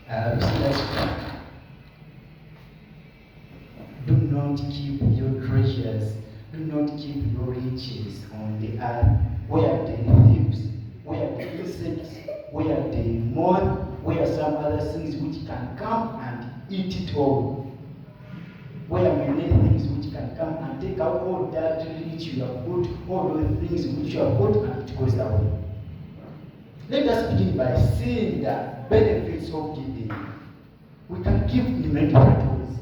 You see that? Do not keep your treasures, do not keep your riches on the earth, where the thieves, where the insects, where the moth, where some other things which can come and eat it all. Where many things which can come and take out all that which you have put, all those things which you have put, and it goes away. Let us begin by seeing the benefits of giving. We can give in many different ways.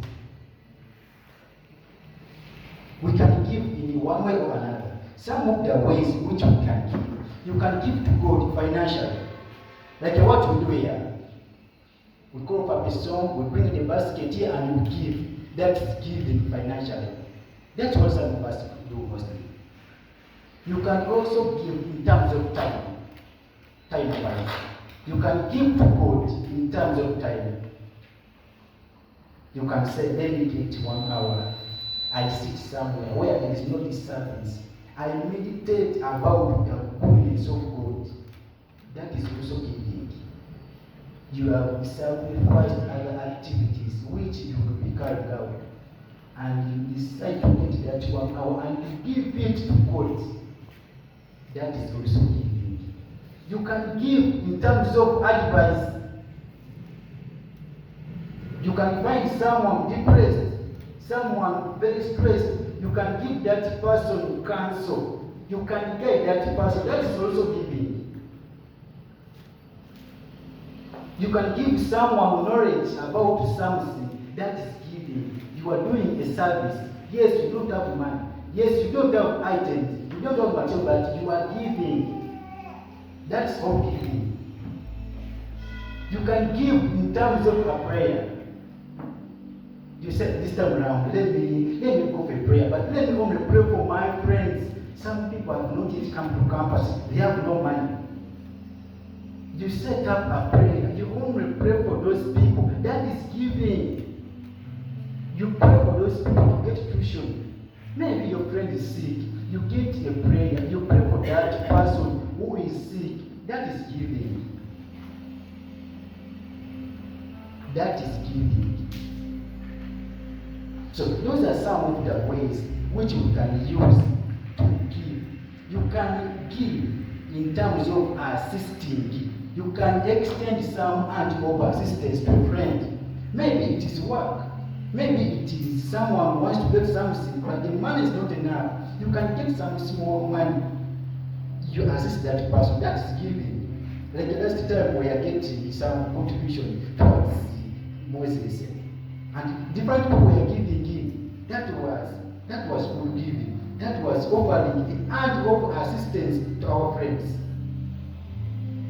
We can give in one way or another. Some of the ways which we can give. You can give to God financially. Like what we do here. We call up a song, we bring the basket here and we give. That's giving financially. That's what some of us do mostly. You can also give in terms of time. Time-wise. You can give to God in terms of time. You can say, let me get 1 hour. I sit somewhere where there is no disturbance. I meditate about the goodness of God. That is also giving. You have sacrificed other activities which you will be carried out. And you decide to get that 1 hour and you give it to God. That is also giving. You can give in terms of advice. You can find someone depressed, someone very stressed. You can give that person counsel. You can guide that person. That is also giving. You can give someone knowledge about something. That is giving. You are doing a service. Yes, you don't have money. Yes, you don't have items. You don't have material, but you are giving. That's all giving. You can give in terms of a prayer. You said this time around, let me go for a prayer, but let me only pray for my friends. Some people have not yet come to campus. They have no money. You set up a prayer. You only pray for those people. That is giving. You pray for those people to get tuition. Maybe your friend is sick. You get a prayer. You pray for that person who is sick. That is giving. That is giving. So those are some of the ways which we can use to give. You can give in terms of assisting. You can extend some hand of assistance to a friend. Maybe it is work. Maybe it is someone who wants to get something, but the money is not enough. You can get some small money. You assist that person. That is giving. Like last time we are getting some contribution towards Moses. And different people were giving. That was good giving. That was offering the hand of assistance to our friends.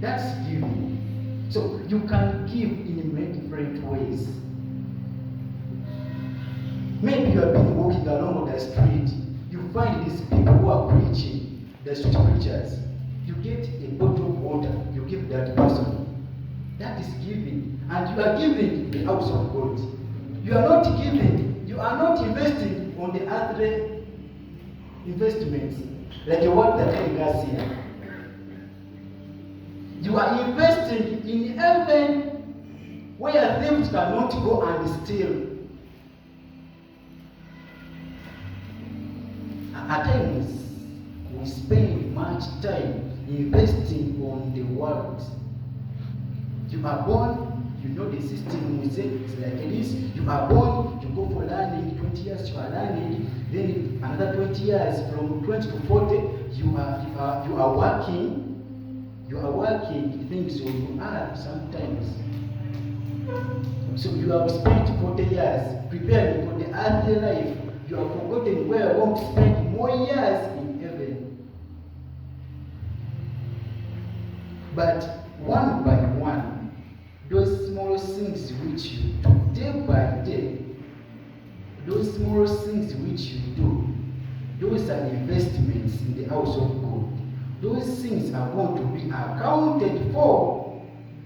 That's giving. So you can give in many different ways. Maybe you have been walking along the street. You find these people who are preaching, the street preachers. You get a bottle of water, you give that person. That is giving. And you are giving the house of God. You are not giving, you are not investing on the earthly investments, like what the telling us here. You are investing in heaven where thieves cannot go and steal. At times, we spend much time investing on the world. You are born, you know the system we say it's like this. You are born, you go for learning, 20 years you are learning, then another 20 years, from 20 to 40, you are working. You are working things so you are sometimes. So you have spent 40 years preparing for the earthly life. You have forgotten where you want to spend more years in heaven. But one by one, those small things which you do day by day, those small things which you do, those are investments in the house of God. Those things are going to be accounted for.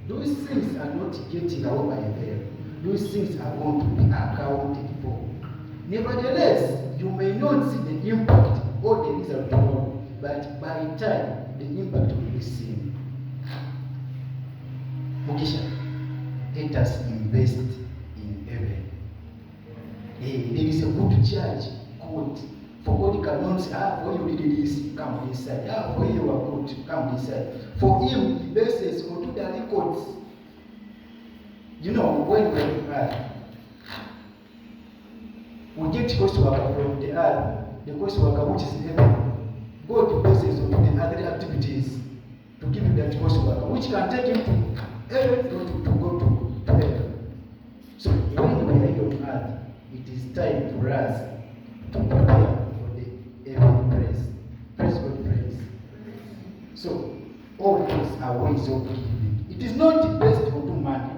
Those things are not getting away by them. Those things are going to be accounted for. Nevertheless, you may not see the impact or the result tomorrow, but by time, the impact will be seen. Mukisha, get let us invest in heaven. There is a good judge, God. For God cannot say, for you did this, come this side. For you are good, come this side. For him, he bases onto the records. You know, when we are we get course worker from the earth, the course worker which is in heaven. God bases onto the other activities to give you that course worker, which can take him to heaven to go to heaven. So when we are here on earth, it is time for us to prepare for the heavenly praise. Praise God, praise. So all these are ways of giving. It is not based on money.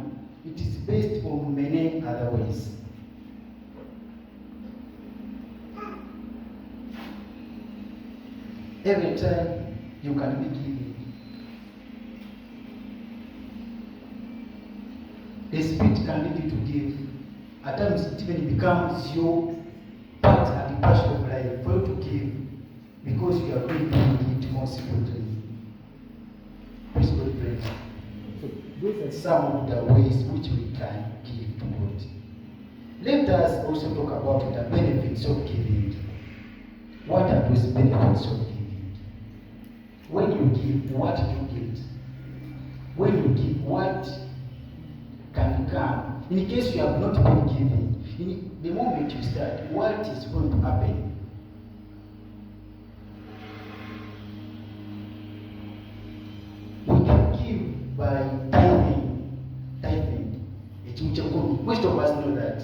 It is based on many other ways. Every time you can be giving. The Spirit can lead you to give. At times it even becomes your part and passion of life for you to give because you are doing it consequently. Praise God, praise. So those are some of the ways which we can give to God. Let us also talk about the benefits of giving. What are those benefits of giving? When you give, what do you get? When you give, what can come? In case you have not been giving, in the moment you start, what is going to happen? We can give by tithing. Tithing. Most of us know that.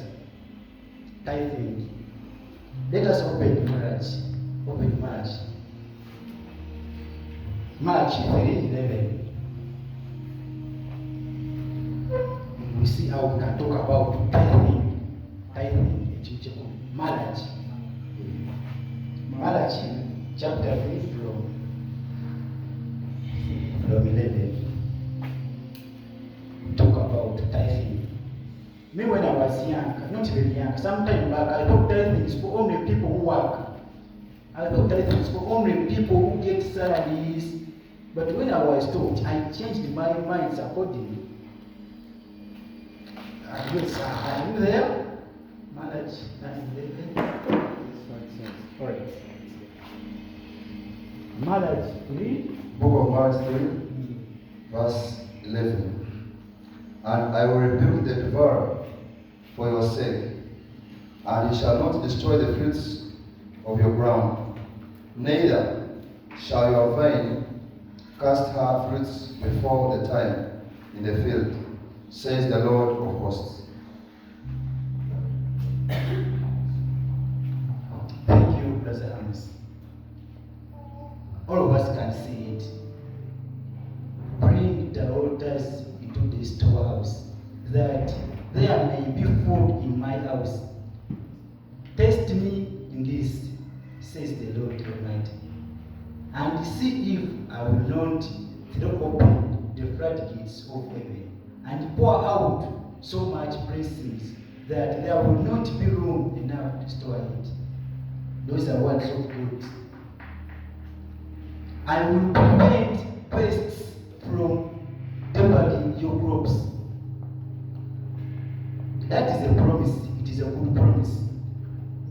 Tithing. Let us open March. Open March. March 3:11. We see how we can talk about tithing. Tithing. Malachi. Malachi chapter 3 from 11. We talk about tithing. Me when I was young, not very young, sometime back, I thought tithing is for only people who work. I thought tithing is for only people who get salaries. But when I was taught, I changed my mind accordingly. Yes, are you there? Malachi 3:11. All right. Malachi 3. Book of Mark 3, verse 11. And I will rebuke the devourer for your sake, and he shall not destroy the fruits of your ground, neither shall your vine cast her fruits before the time in the field, says the Lord of hosts. Thank you, Brother Amos. All of us can see it. Bring the altars into the storehouse, that there may be food in my house. Test me in this, says the Lord Almighty, and see if I will not throw open the floodgates of heaven and pour out so much blessings that there will not be room enough to store it. Those are words of God. I will prevent pests from devouring your crops. That is a promise. It is a good promise.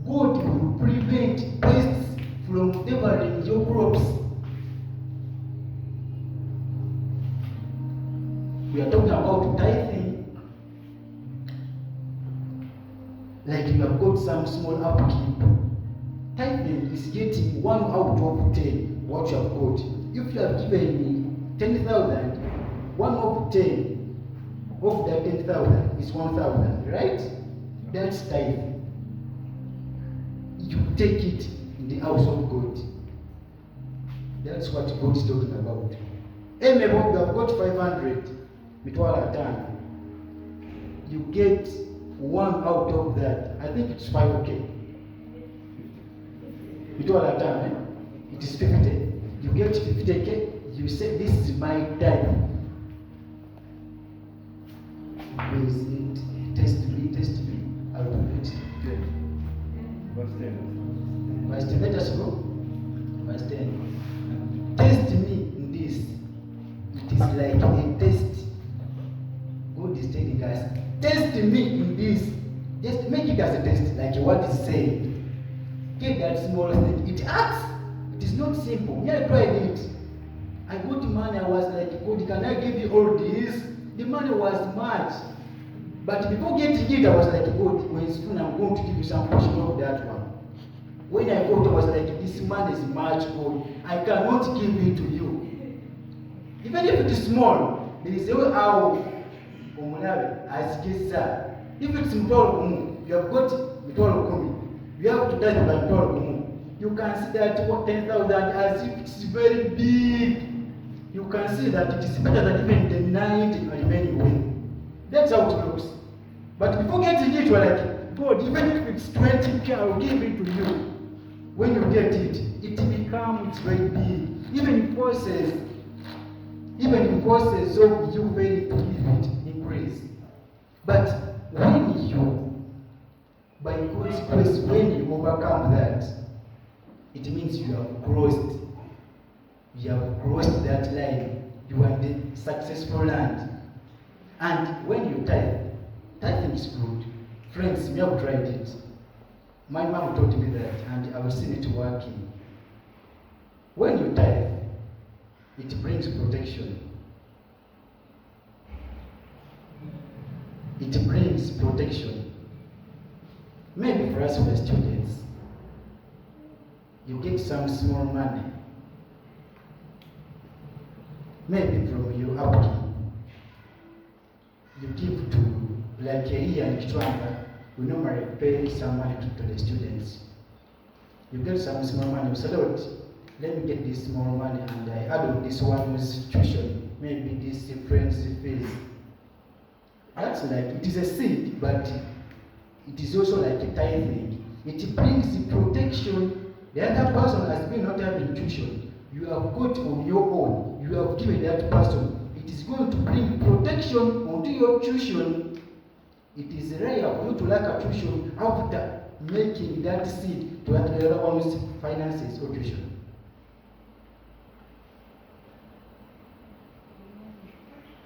God will prevent pests from devouring your crops. We are talking about tithing. Like you have got some small upkeep. Tithing is getting 1 out of 10 what you have got. If you have given me 10,000, 1 of 10 of that 10,000 is 1,000, right? That's tithing. You take it in the house of God. That's what God is talking about. Maybe you have got 500, mitwala tano. You get 1 out of that. I think it's 5, okay. Mitwala tano, it is 50. You get 50k. You say, this is my tithe. Is it? Test me. I will do it. Verse 10. Verse 10. Let us go. Verse 10. Test me in this. It is like a test. God is telling us, test me in this. Just make it as a test, like what is saying. Get that small thing. It acts. It is not simple. Me, I tried it. I got money. I was like, God, can I give you all this? The money was much. But before getting it, I was like, God, when soon I'm going to give you some portion of that one. When I got, I was like, this money is much, God. I cannot give it to you. Even if it is small, there is a way how as Jessa. If it's Mtoro, you have got Mtoro Kumi. You have to tell by Mtoro Kumi. You can see that 10,000 as if it's very big. You can see that it is better than even the 90 you are remaining with. That's how it looks. But before getting it, you are like, God, even if it's 20K, I will give it to you. When you get it, it becomes very big. Even in process of you failing to give it increase. But when you, by God's grace, when you overcome that, it means you have crossed. You have crossed that line. You are in the successful land. And when you tithe, tithing is good. Friends, we have tried it. My mom taught me that, and I have seen it working. When you tithe, it brings protection. It brings protection. Maybe for us, we are students. You get some small money. Maybe from your upkeep. You give to, like a year in Kitwanga, we normally pay some money to the students. You get some small money, you say, Lord, let me get this small money and I add on this one's tuition, maybe this friend's fees. That's like, it is a seed, but it is also like a tithing. It brings the protection. The other person has been not having tuition. You have got on your own. You have given that person. It is going to bring protection onto your tuition. It is rare for you to lack a tuition after making that seed to have the other one's finances or tuition.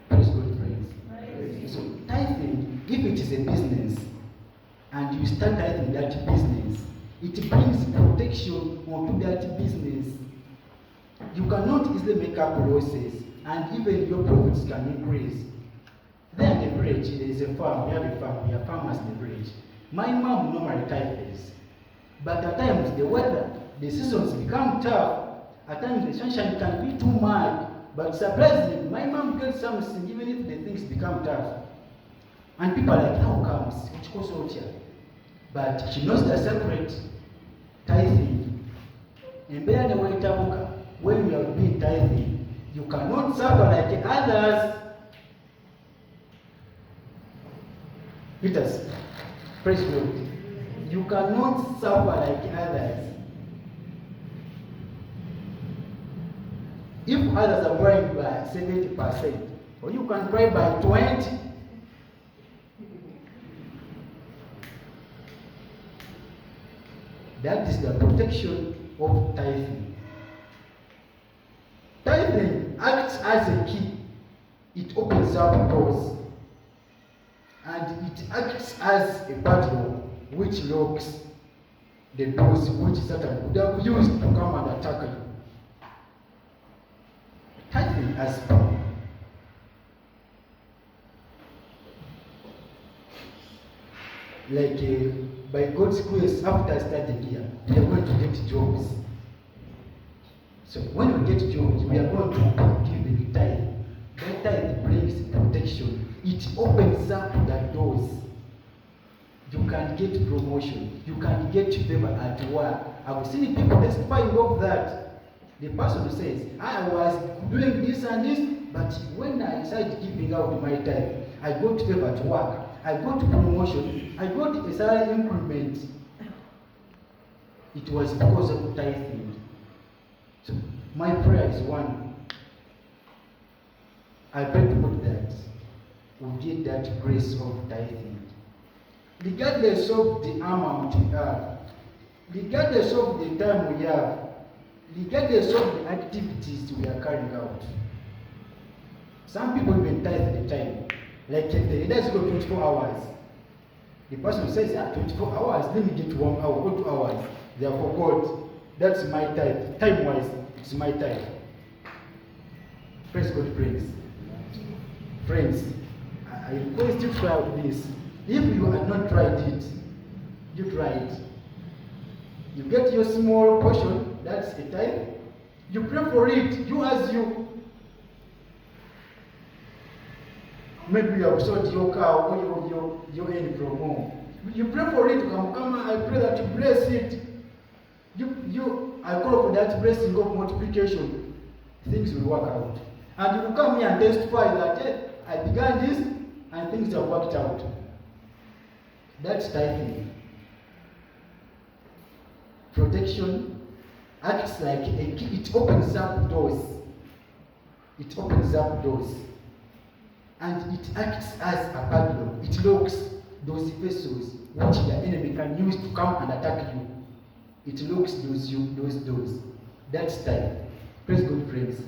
Praise God, friends. So tithing, if it is a business and you start tithing that business, it brings protection onto that business. You cannot easily make up losses, and even your profits can increase. Then in the village, there is a farm. We have a farm. We have farmers in the village. My mom normally tithes, but at times the weather, the seasons become tough. At times the sunshine can be too much. But surprisingly, my mom gets something even if the things become tough. And people are like, how comes? Which goes out here? But she knows the separate tithing. And when you have been tithing, you cannot suffer like others. Peters, praise God. You cannot suffer like others. If others are growing by 70%, or you can grow by 20%. That is the protection of tithing. Tithing acts as a key. It opens up doors. And it acts as a battle which locks the doors which Satan would have used to come and attack you. Tithing has power. Like by God's grace, after starting here, we are going to get jobs. So when we get jobs, we are going to give the tithe. That tithe brings protection. It opens up the doors. You can get promotion. You can get favor at work. I've seen people testifying of that. The person says, I was doing this and this, but when I started giving out my time, I got favor at work. I got promotion. I got a salary increment. It was because of tithing. So my prayer is one. I pray to God that we get that grace of tithing. Regardless of the amount we have, regardless of the time we have, regardless of the activities we are carrying out. Some people even tithe the time. Like if the leaders go 24 hours, the person says, 24 hours, let me get 1 hour or 2 hours. They have forgot. That's my time. Time-wise, it's my time. Praise God, friends. Friends, I request you to try out this. If you have not tried it, you try it. You get your small portion, that's a tithe. You pray for it, you as you. Maybe you have sold your cow or your end from home. You pray for it, come, I pray that you bless it. I call for that blessing of multiplication. Things will work out. And you will come here and testify that I began this and things have worked out. That's tithing. Protection acts like a key. It opens up doors. It opens up doors. And it acts as a padlock. It locks those vessels which the enemy can use to come and attack you. It locks those doors. That's tithe. Praise God, friends.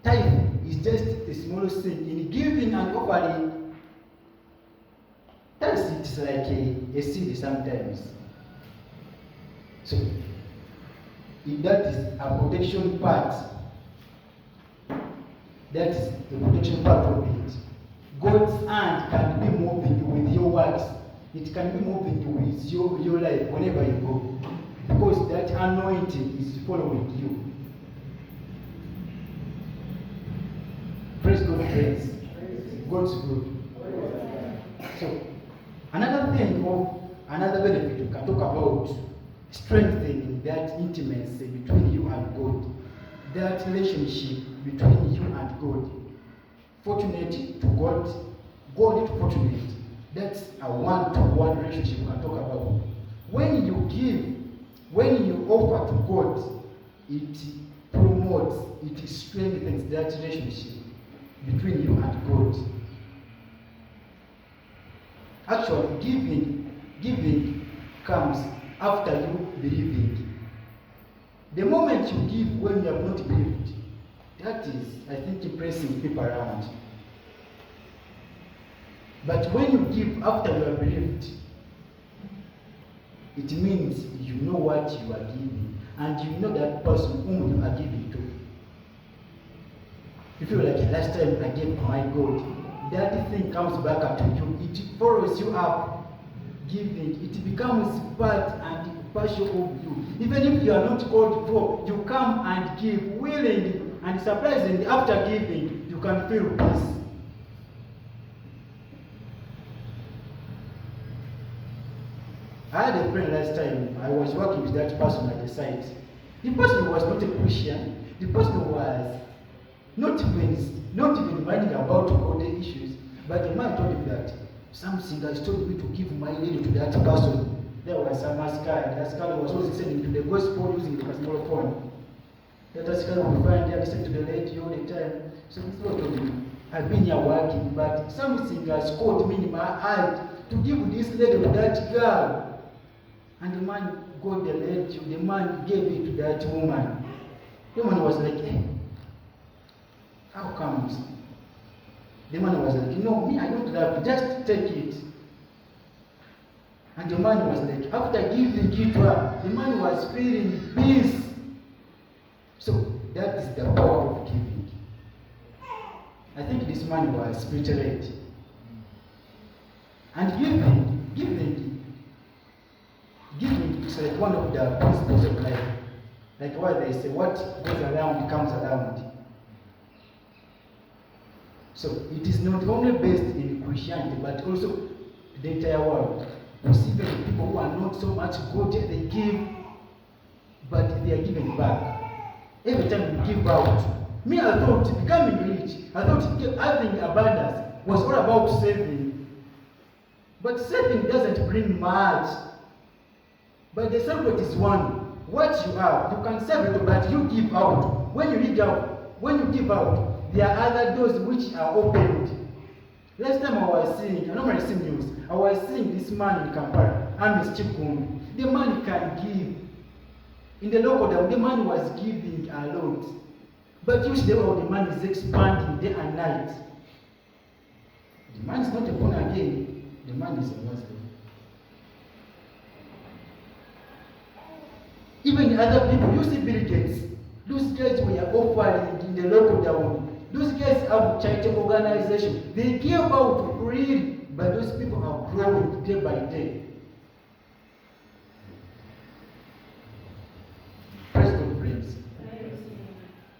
Tithe is just a small sin in giving and offering. It's like a seed sometimes. So, that is a protection part. That is the protection part of it. God's hand can be moving with your works. It can be moving with your life whenever you go. Because that anointing is following you. Praise God, friends. God's good. So, another benefit we can talk about, strengthening that intimacy between you and God. That relationship between you and God. Fortunate to God, God to fortunate. That's a one-to-one relationship we can talk about. When you give, when you offer to God, it promotes, it strengthens that relationship between you and God. Actually, giving comes after you believing. The moment you give when you have not believed, that is, I think, impressing people around. But when you give after you have believed, it means you know what you are giving, and you know that person whom you are giving to. You feel like last time I gave to my God, that thing comes back up to you. It follows you up, giving. It becomes part and partial of you. Even if you are not called for, you come and give willingly, and surprisingly, after giving, you can feel peace. I had a friend last time. I was working with that person at the site. The person was not a Christian. The person was not even minding about all the issues. But the man told him that something has told me to give my lady to that person. There was some Ascari. The Ascari was also listening to the gospel using the small phone. That Ascari would find there, listen to the lady all the time. So this was told him, I've been here working, but something has caught me in my eye to give this lady to that girl. And the man got the lady, the man gave it to that woman. The woman was like, how comes? The man was like, no, me, I don't love you, just take it. And the man was like, after giving it to her, the man was feeling peace. So that is the power of giving. I think this man was spiritual. And giving is like one of the principles of life. Like what they say, what goes around comes around. So it is not only based in Christianity, but also the entire world. You see many people who are not so much good, they give, but they are giving back. Every time you give out. Me, I thought becoming rich, I thought having abundance was all about saving. But saving doesn't bring much. But the secret is one. What you have, you can save it, but you give out. When you give out, there are other doors which are opened. Last time I was seeing, I normally see news, I was seeing this man in Kampala, Amos Chikun. The man can give. In the local town, the man was giving a lot. But usually the man is expanding day and night. The man is not a born again, the man is a Muslim. Even other people, you see Bill Gates, those guys were offering in the local town. Those guys have charitable organization. They give out freely, but those people are growing day by day. Praise God, friends.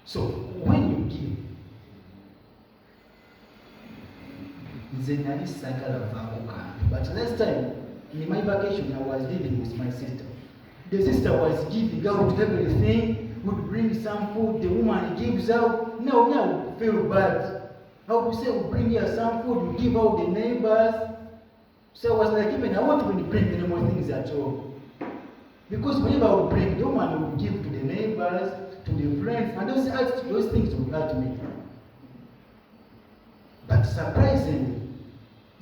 So when you give, but last time in my vacation I was living with my sister. The sister was giving out everything, would bring some food, the woman gives out. Now I feel bad. I would say, we'll bring here some food, we give out the neighbors. So I was like, even I won't even bring any more things at all. Because whenever I would bring, the woman would give to the neighbors, to the friends, and those things would hurt me. But surprisingly,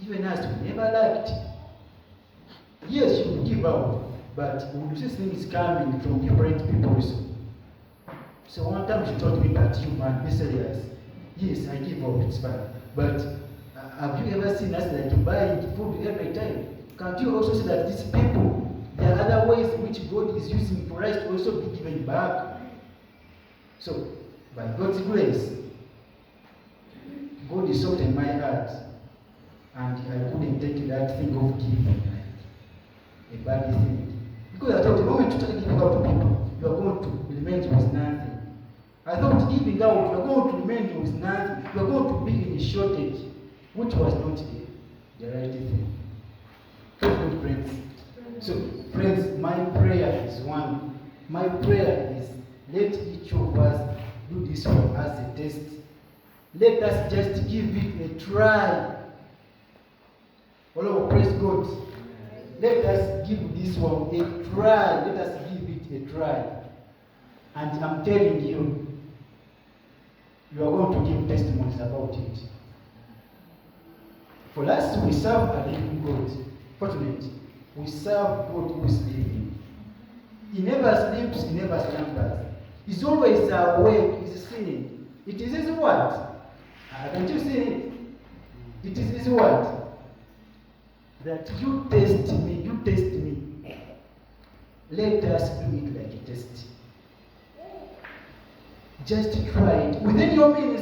even us, we never liked. Yes, you would give out, but we would see things coming from different people also. So one time she told me that, you man, be serious. Yes, I give up, it's fine. But have you ever seen us like buying food every time? Can't you also see that these people, there are other ways which God is using for us to also be given back? So, by God's grace, God is softening my heart, and I couldn't take that thing of giving like a bad thing. Because I thought the moment you start giving out to people, you are going to remain with nothing. I thought giving out, you are going to remain with nothing. You are going to be in a shortage, which was not the right thing. Good friends. So, friends, my prayer is one. My prayer is, let each of us do this for us a test. Let us just give it a try. Oh, praise God. Let us give this one a try. Let us give it a try. And I'm telling you, you are going to give testimonies about it. For us, we serve a living God. Fortunately, we serve God who is living. He never sleeps, he never slumbers. He's always awake, he's seeing. It is his word. Can't you see it? It is his word. That you test me, you test me. Let us do it like a test. Just try it within your means.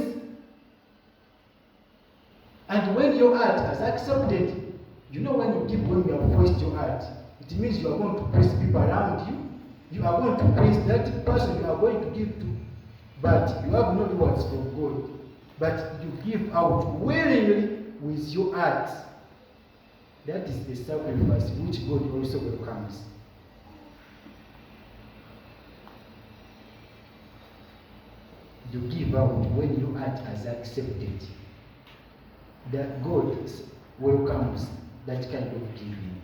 And when your heart has accepted, you know when you give, when you have voiced your heart, it means you are going to praise people around you. You are going to praise that person you are going to give to. But you have no rewards from God. But you give out willingly with your heart. That is the sacrifice which God also welcomes. You give out when your heart has accepted. That God welcomes that kind of giving.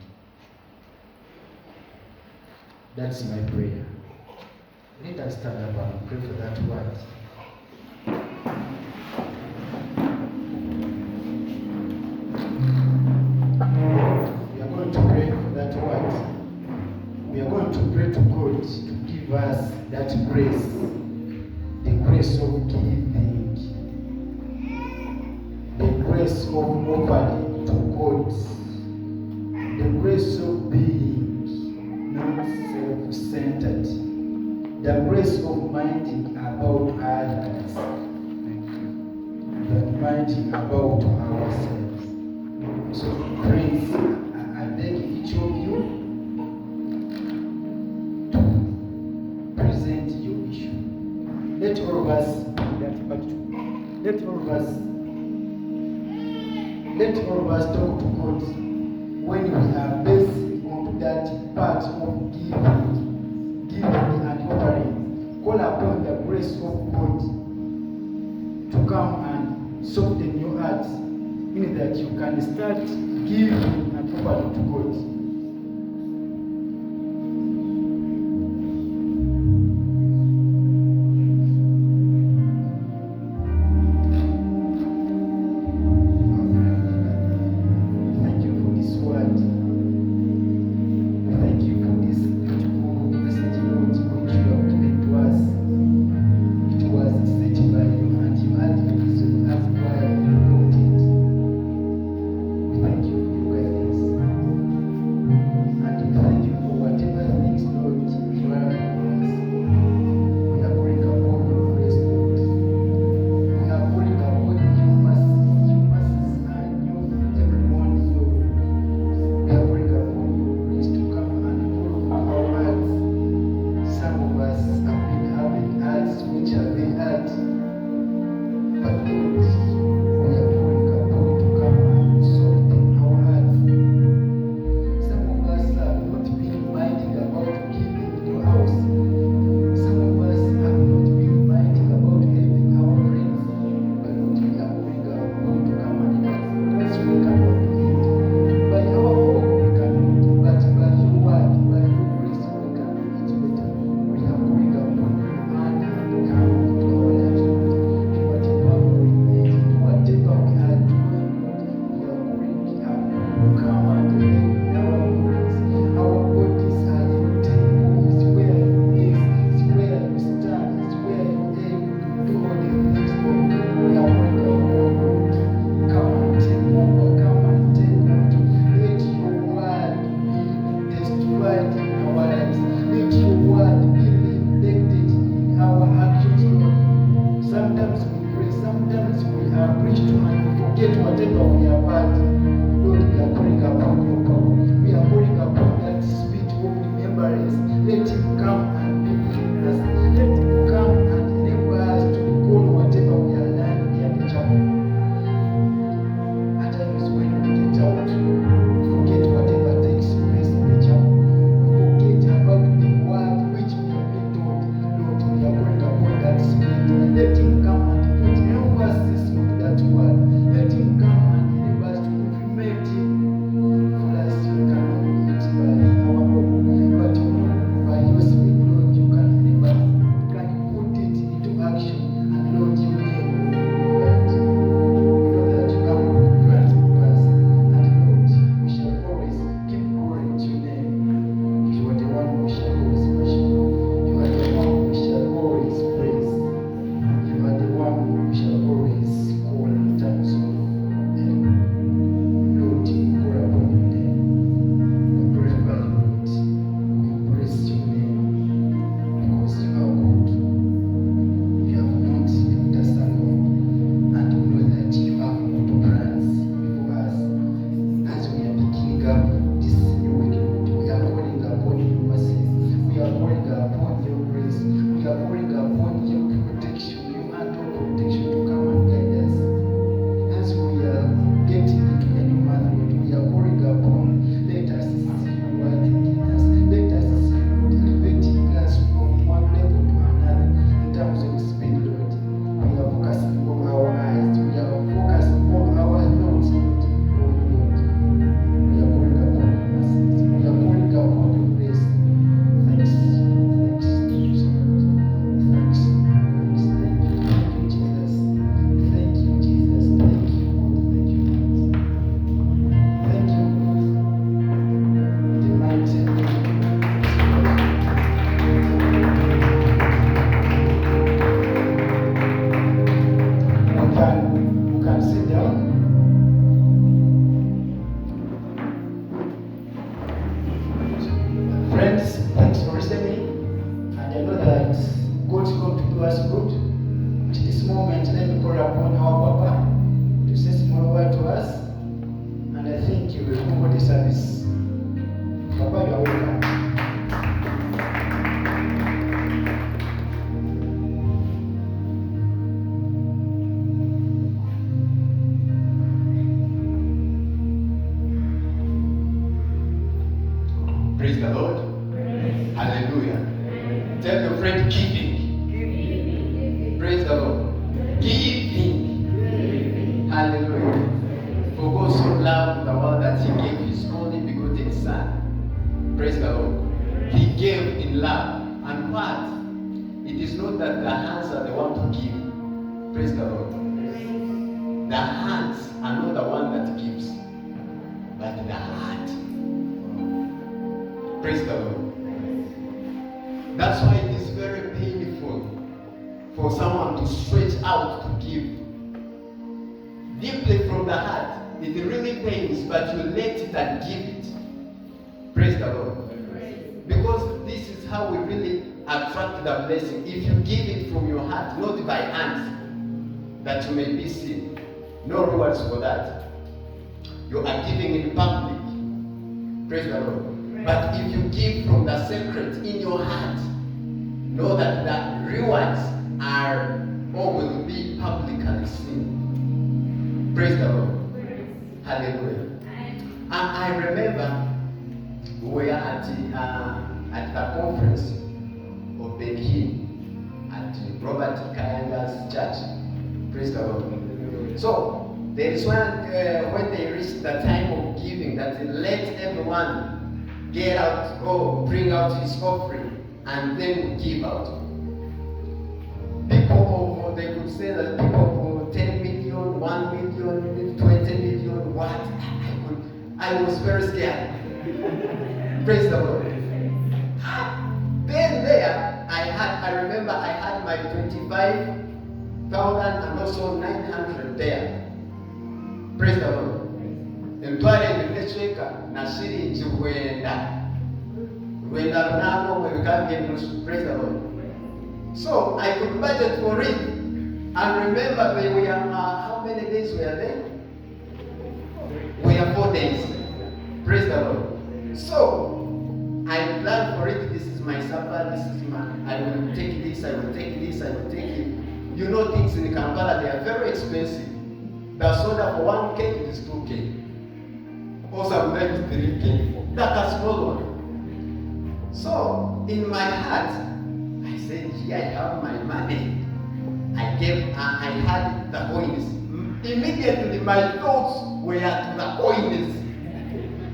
That's my prayer. Let us stand up and pray for that word. We are going to pray for that word. We are going to pray to God to give us that grace, the grace of giving, the grace of offering to God, the grace of being not self-centered, the grace of minding about others, than minding about ourselves. So, friends, I beg each of you to present your issue. Let all of us do that part. Let all of us talk to God when we are based on that part of giving and offering. Call upon the grace of God to come and soften your heart, in that you can start giving and offering to God. come and live our bodies. Our bodies are your temple. It's where you live. It's where you stand. It's where you aim to do all the things for you. We are calling our Lord. Come and take over. Come and take control. Let your word be destroyed in our lives. Let your word be reflected in our actions, Lord. Sometimes we pray, sometimes we are preached to and we forget whatever we have heard. Lord, we are calling upon your power. We are calling upon that spirit of remembrance. Let him come and be with us. Let him come and enable us to recall whatever we are learning here in the chapel. At times when we get out, we forget whatever takes place in the chapel. We forget about the word which we have been taught. Lord, we are calling upon that spirit. Let him come and put emphasis on that word. Let him come and enable us to implement it. For us, we cannot do it by our own, but you know, by your spirit, Lord, you can enable us. Can you put it into action? And Lord, you may provide. We know that you have good plans for us. And Lord, we shall always give glory to your name. You are the one we shall always worship. You are the one we shall always praise. You are the one we shall always call in times of help. Lord, we call upon your name. We glorify you, Lord. We praise your name because you are good. You have not left us alone. And we know that you have good plans before us. As we are picking up this new week, Lord, we are calling upon your mercy. We are calling upon your grace. We are calling upon your protection, your hand of protection to come and guide us. As we are getting into a new month, Lord, we are calling upon, let us see your word in us. Let us see, Lord, elevating us from one level to another in terms of speed, Lord. We are focusing on our eyes. We are focusing on our thoughts, Lord. Oh, Lord. We are calling upon your mercies. We are calling upon your grace. Thanks. Thanks. Thank you so much. Thanks. Thanks. Thank you. Thank you, Jesus. Thank you, Jesus. Thank you, Lord. Thank you, Lord. Thank you, Lord. The mighty name of Jesus. You can sit down. Friends, thanks for listening. And I know that God's going to do us good. At this moment, let me call upon our Papa to say small word to us. And I think you will do the service. Papa, you are welcome. Praise the Lord. Hallelujah. Tell your friend, giving. Praise the Lord. Giving. Hallelujah. For God so loved the world that he gave his only begotten Son. Praise the Lord. He gave in love. And what? It is not that the hands are the one to give. Praise the Lord. The hands are not the one that gives, but the heart. Praise the Lord. That's why it is very painful for someone to stretch out to give. Deeply from the heart, it really pains, but you let it and give it. Praise the Lord. Because this is how we really attract the blessing. If you give it from your heart, not by hands, that you may be seen. No rewards for that. You are giving in public. Praise the Lord. But if you give from the secret in your heart, know that the rewards are or will be publicly seen. Praise the Lord. Hallelujah. I remember we were at the conference of Ben Hinn at Robert Kayanga's church. Praise the Lord. So there is one when they reach the time of giving, that let everyone get out, go bring out his offering, and then give out. People of, they could say that people of 10 million, 1 million, 20 million, what? I was very scared. Praise the Lord. Then there, I remember I had my 25,000 and also 900 there. Praise the Lord. Entwale nimecheka na shilingi Rwenda runako mwebikambye nusu. Praise the Lord. So I could budget for it. And remember we were, how many days were there? We are 4 days. Praise the Lord. So I planned for it. This is my supper. This is my. I will take this. I will take this. I will take it. You know things in Kampala, they are very expensive. The soda for 1 cake is 2 cake, or sometimes 3 cake. That's a small one. So in my heart, I said, "Here I have my money." I had the coins. Immediately my thoughts were to the coins.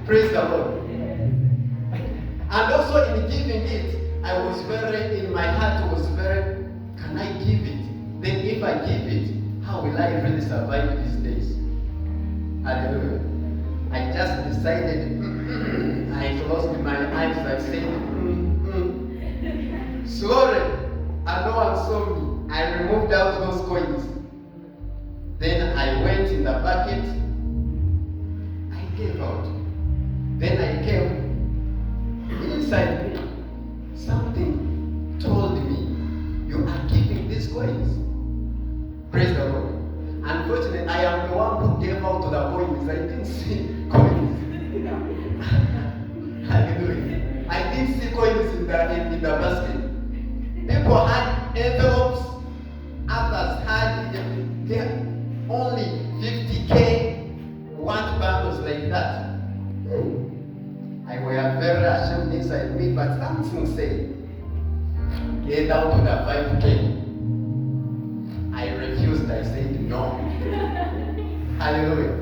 Praise the Lord. And also in giving it, I was very, in my heart was very, can I give it? Then if I give it, how will I really survive these days? Hallelujah. I just decided, I closed my eyes, I said, Slowly, and no one saw me. I removed out those coins. Then I went in the bucket. I gave out. Then I came. Inside, something told me, you are giving these coins. Praise the Lord. Unfortunately, I am the one who gave out to the coins. I didn't see coins. Hallelujah. I didn't see coins in the basket. People had envelopes. Others had only 50K, one bundles like that. I were very ashamed inside me, but something said, get down to the 5K. I refused. I said no. Hallelujah.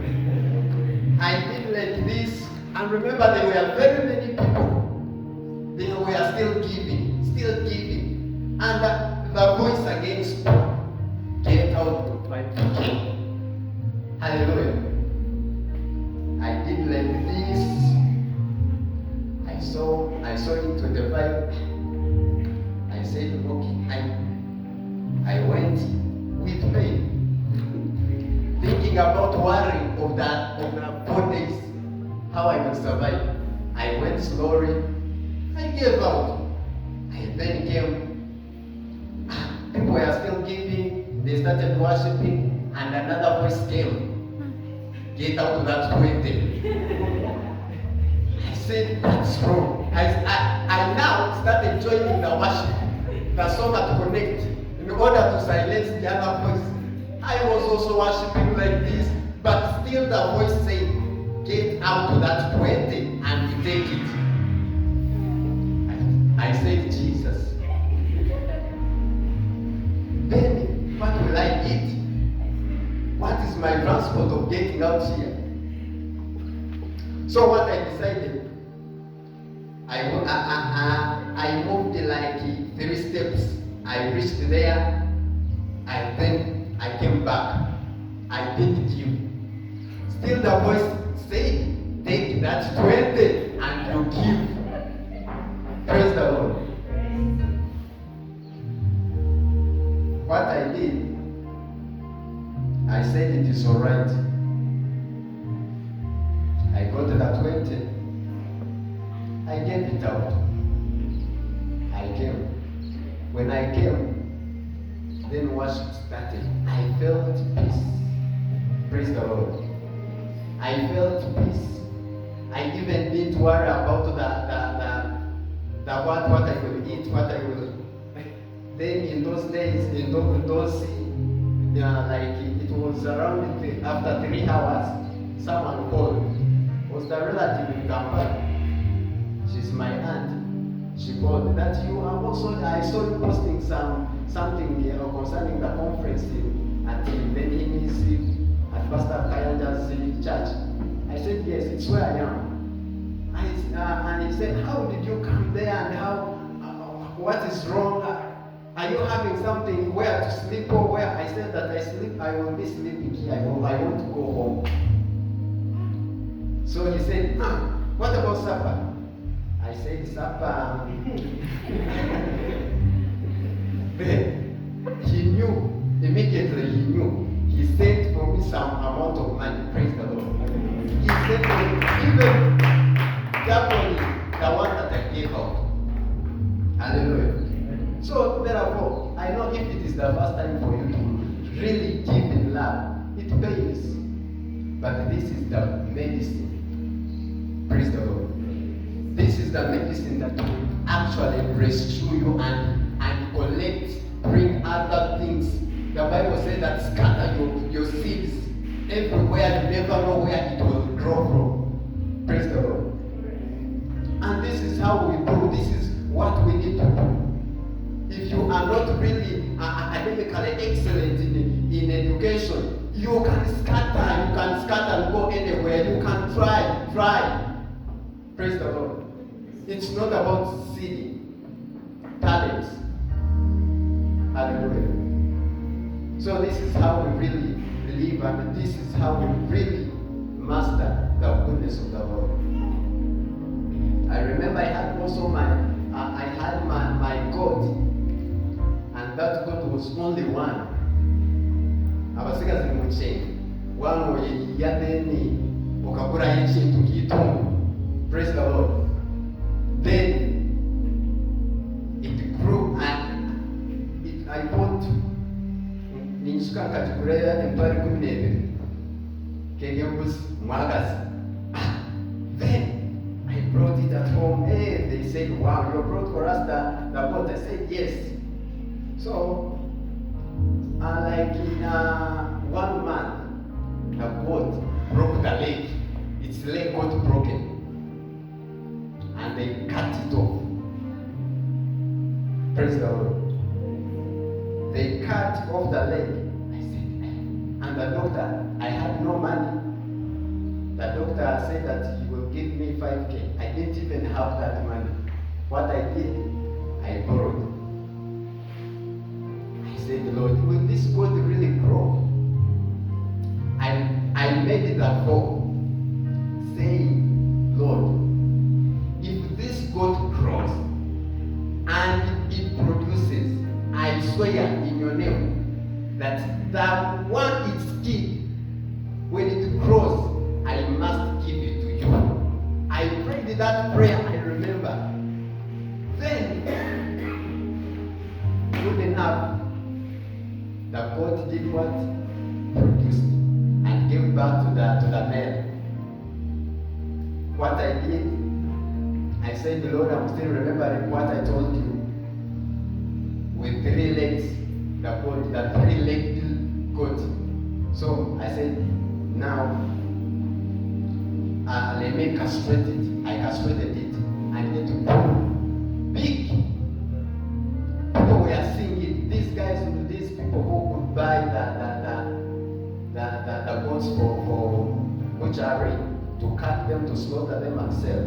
I did like this, and remember there were very many people. They were still giving, and the voice again spoke. Get out to 5K. Hallelujah. I did like this. I saw it 25. I said, okay. I went with pain, thinking about worrying of the 4 days, how I will survive. I went slowly. I gave out. I then came. People were still giving. They started worshiping, and another voice came. Get out to that 20. I said, that's wrong. I now started joining the worship, the song to connect, in order to silence the other voice. I was also worshiping like this, but still the voice said, get out to that 20 and you take it. I said, Jesus. Then, what will I eat? What is my transport of getting out here? So what I decided, I moved like 3 steps. I reached there, and then I came back. I didn't give. Still the voice said, take that 20 and you give. Praise the Lord. What I did, I said it is alright. I got the 20. I gave it out. I came. When I came, then worship started. I felt peace. Praise the Lord. I felt peace. I even didn't worry about what I will eat, what I will. Then in those days, like it was around after 3 hours, someone called. It was the relative in Kampala. She's my aunt. She called that you are also. I saw you posting something concerning the conference at Benihimi's at Pastor Kayanja's church. I said yes, it's where I am. And he said, how did you come there and how? What is wrong? Are you having something where to sleep or where? I said that I will be sleeping here. I want to go home. So he said, what about supper? I said, supper. Then he knew, immediately he knew. He sent for me some amount of money. Praise the Lord. He sent for me even double the one that I gave out. Hallelujah. So therefore, I know if it is the first time for you to really give in love, it pains. But this is the medicine. Praise the Lord. This is the medicine that will actually rescue you and collect, bring other things. The Bible says that scatter your seeds everywhere, you never know where it will grow from. Praise the Lord. And this is how we do. This is what we need to do. If you are not really academically excellent in education, you can scatter and go anywhere. You can try. Praise the Lord. It's not about seeding talents. Hallelujah. So this is how we really believe, and this is how we really master the goodness of the Lord. I remember I had also my God, and that God was only one. Abasika zimuchenga one way yadeni ukakura yichintu kitungu. Praise the Lord. Then it grew and I bought ninsuka katukulera empari kunebe kegembus mwagazi. Then I brought it at home. Hey, they said, wow, you brought for us the boat. I said, yes. So, like in 1 month, the boat broke the leg. Its leg got broken. And they cut it off. Praise the Lord. They cut off the leg. I said, and the doctor, I had no money. The doctor said that he will give me 5K. I didn't even have that money. What I did, I borrowed. I said, Lord, will this goat really grow? I made it a vow, saying, Lord, if this goat grows and it produces, I swear in your name that the one it's kid, when it grows, I must give it to you. I prayed that prayer, I remember. Then, good enough, the God did what? Produced and gave back to the male. What I did, I said, Lord, I'm still remembering what I told you. With 3 legs, the 3-legged goat. So I said, now, let me castrate it. I castrated it. I need to go big. People were seeing it. These people who would buy the goats for butchery, to cut them, to slaughter them and sell.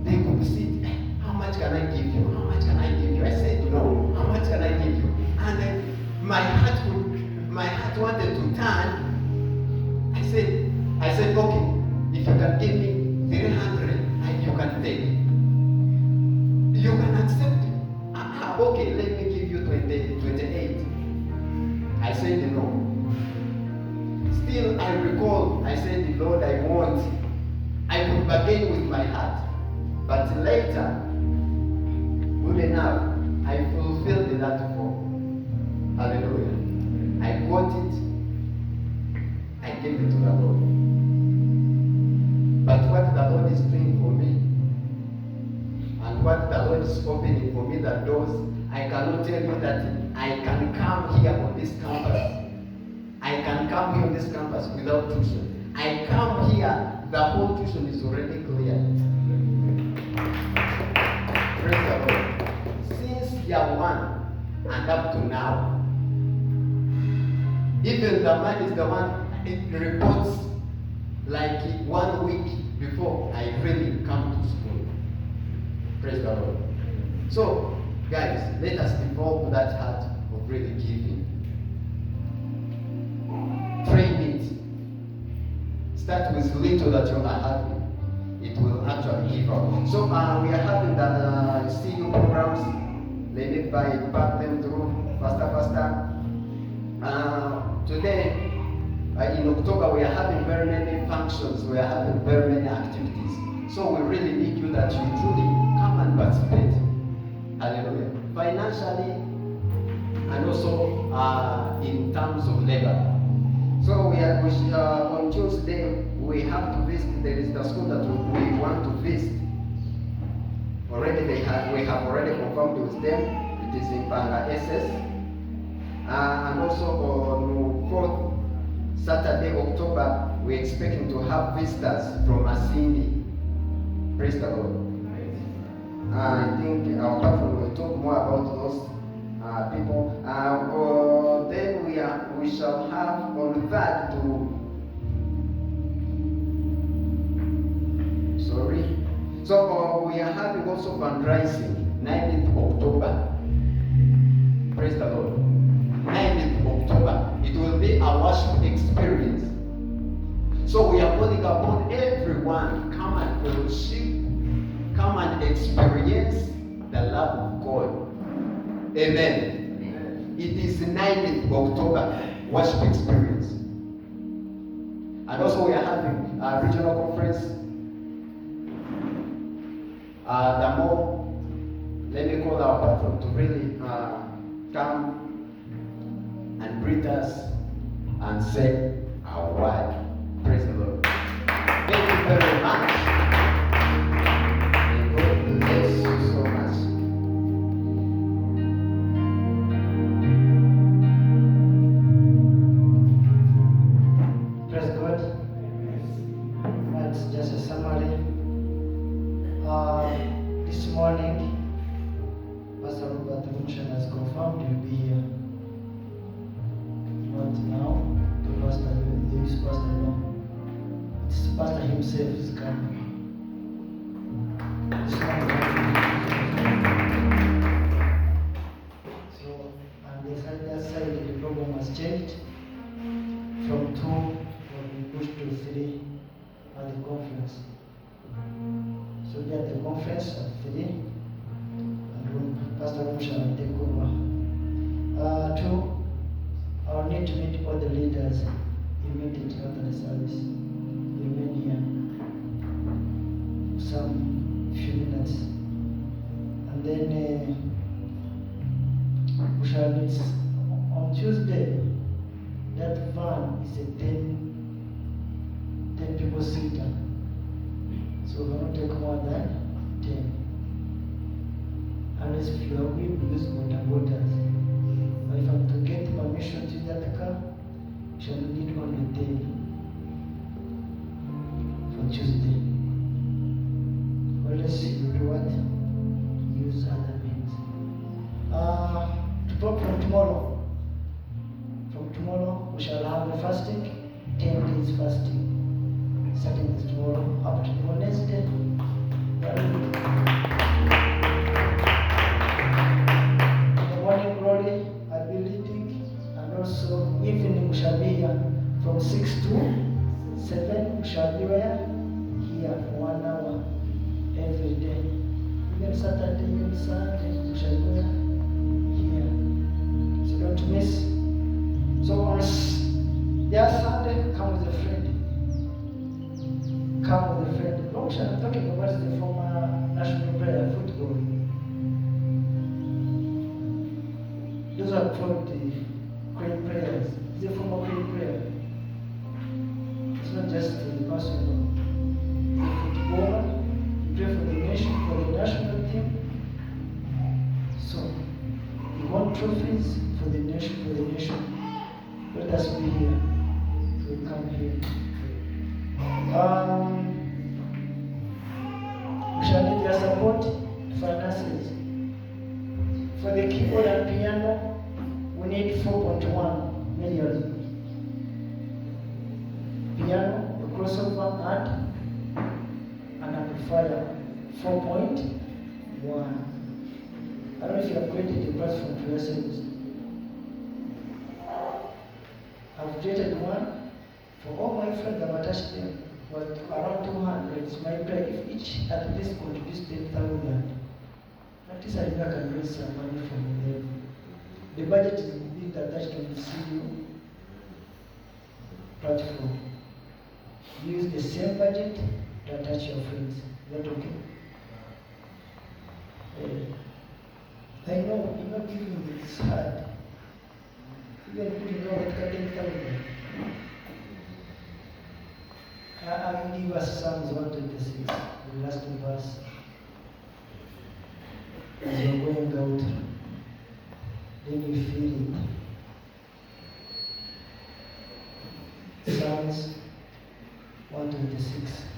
They could see it. How much can I give you? How much can I give you? I said, no. How much can I give you? And then my heart wanted to turn. I said, okay. If you can give me 300 and you can take it, you can accept it. Okay, let me give you 28. I said no. Still, I recall, I said, Lord, I want. I could bargain with my heart. But later, good enough, I fulfilled that vow. Hallelujah. I got it. I gave it to the Lord. But what the Lord is doing for me, and what the Lord is opening for me, the doors, I cannot tell you that I can come here on this campus. I can come here on this campus without tuition. I come here, the whole tuition is already clear. Praise the Lord. Since year 1 and up to now, even the man is the one, it reports like 1 week before I really come to school. Praise the Lord. So, guys, let us develop that heart of really giving. Train it. Start with little that you are having. it will actually give out. So we are having the CU programs. Let me back them through faster. Today, in October, we are having very many functions. We are having very many activities. So we really need you that you truly come and participate. Hallelujah. Financially and also in terms of labor. So on Tuesday we have to visit. There is the school that we want to visit. Already we have already confirmed with them. It is in Panga SS. And also on 4th Saturday, October, we're expecting to have visitors from Asindi. Praise the Lord. I think our patron will talk more about those people. Then we shall have on 3rd to. Sorry. So we are having also fundraising 9th October. Praise the Lord. 9th October. It will be a worship experience. So we are calling upon everyone, come and fellowship, come and experience the love of God. Amen. It is 9th October worship experience. And also we are having a regional conference. The more, let me call our patron to really come and greet us and say a word. Praise the Lord. Thank you very much. May God bless you so much. Praise God. That's just a summary. This morning, Pastor Robert Munchen has confirmed he'll be here. Not now, the pastor, the youth pastor, no. It's pastor himself is coming. This so, and that side, the program has changed from 2 will be pushed to 3 at the conference. So we at the conference at 3, and when Pastor Musha will take over. 2, I will need to meet all the leaders immediately after the service. Remain here some few minutes, and then we shall meet on Tuesday. That van is a 10 people seater. So we will not take more than 10. Unless if you are willing to use waters. But if I'm to get permission to use that car, we shall need only 10 for Tuesday. Unless you do what? Use other means. From tomorrow. From tomorrow we shall have a fasting, 10 days fasting. Starting this tomorrow up to Wednesday. The morning glory I'll be leading, and also evening we shall be here from 6 to 7. We shall be here for 1 hour every day. Even Saturday, even Sunday, we shall be here. So don't miss. So on their Sunday, come with a friend. Come with a friend. Long I'm talking about the former national player football. Those are called the great players. It's a former great player. It's not just the person. It's a footballer. You play for the nation, for the national team. So you want trophies for the nation. Let us be here. We come here. We shall need your support, finances. For the keyboard and piano, we need 4.1 million. Piano, the crossover, and an amplifier, 4.1. I don't know if you have created a platform for your service. I've created one for all my friends. I've attached them. but around 200 is my prayer. If each at least contributes 10,000, at least I know I can raise some money from them. The budget is being attached to the CU platform. Use the same budget to attach your friends. Is that okay? I know giving is hard. Even putting out that 10,000. I will give us Psalms 126, the last verse. As you're going out, then you feel it. Psalms 126.